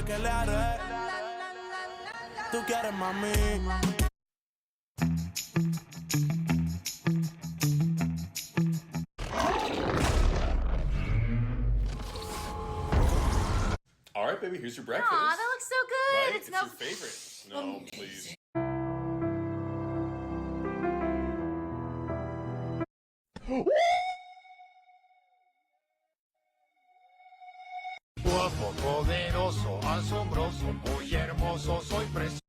que le haré. Tú quieres, mami. All right, baby, here's your breakfast. Aw, that looks so good. Right? It It's smells your favorite. No, please. Guapo, poderoso, asombroso, muy hermoso, soy precioso.